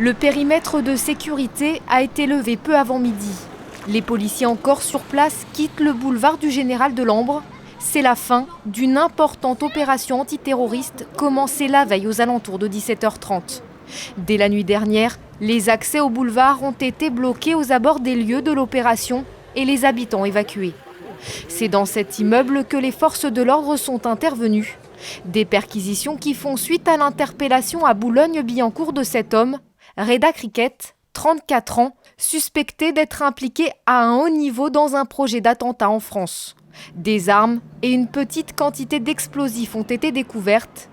Le périmètre de sécurité a été levé peu avant midi. Les policiers encore sur place quittent le boulevard du Général de Lambre. C'est la fin d'une importante opération antiterroriste commencée la veille aux alentours de 17h30. Dès la nuit dernière, les accès au boulevard ont été bloqués aux abords des lieux de l'opération et les habitants évacués. C'est dans cet immeuble que les forces de l'ordre sont intervenues. Des perquisitions qui font suite à l'interpellation à Boulogne-Billancourt de cet homme, Reda Cricket, 34 ans, suspecté d'être impliqué à un haut niveau dans un projet d'attentat en France. Des armes et une petite quantité d'explosifs ont été découvertes.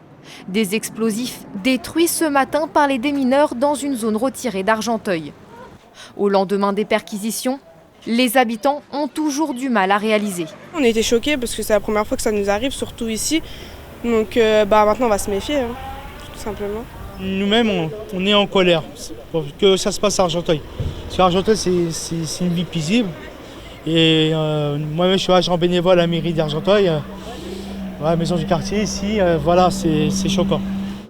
Des explosifs détruits ce matin par les démineurs dans une zone retirée d'Argenteuil. Au lendemain des perquisitions, les habitants ont toujours du mal à réaliser. On a été choqués parce que c'est la première fois que ça nous arrive, surtout ici. Donc maintenant on va se méfier, tout simplement. Nous-mêmes, on est en colère pour que ça se passe à Argenteuil. Parce qu'Argenteuil, c'est une ville paisible. Et moi-même, je suis agent bénévole à la mairie d'Argenteuil. La maison du quartier, ici, voilà, c'est choquant.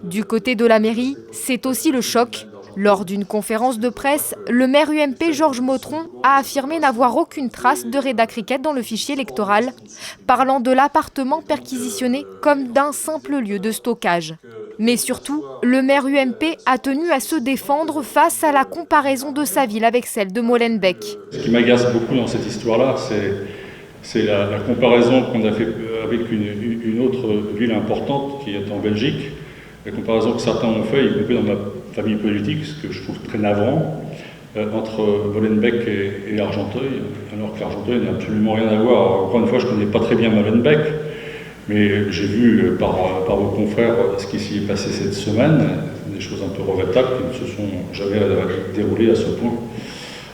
Du côté de la mairie, c'est aussi le choc. Lors d'une conférence de presse, le maire UMP Georges Motron a affirmé n'avoir aucune trace de Reda Cricket dans le fichier électoral, parlant de l'appartement perquisitionné comme d'un simple lieu de stockage. Mais surtout, le maire UMP a tenu à se défendre face à la comparaison de sa ville avec celle de Molenbeek. Ce qui m'agace beaucoup dans cette histoire-là, c'est la comparaison qu'on a fait avec une autre ville importante qui est en Belgique. La comparaison que certains ont fait, y compris dans ma famille politique, ce que je trouve très navrant, entre Molenbeek et Argenteuil, alors qu'Argenteuil n'a absolument rien à voir. Alors, encore une fois, je ne connais pas très bien Molenbeek, mais j'ai vu par vos confrères ce qui s'y est passé cette semaine, des choses un peu regrettables qui ne se sont jamais déroulées à ce point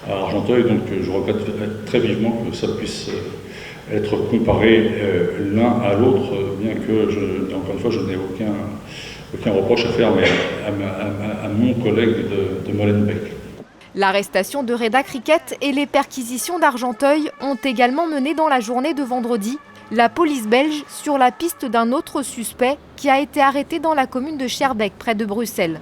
à Argenteuil. Donc je regrette très vivement que ça puisse être comparé l'un à l'autre, bien que, encore une fois, je n'ai aucun reproche à faire mais à mon collègue de Molenbeek. L'arrestation de Reda Cricket et les perquisitions d'Argenteuil ont également mené dans la journée de vendredi la police belge sur la piste d'un autre suspect qui a été arrêté dans la commune de Schaerbeek, près de Bruxelles.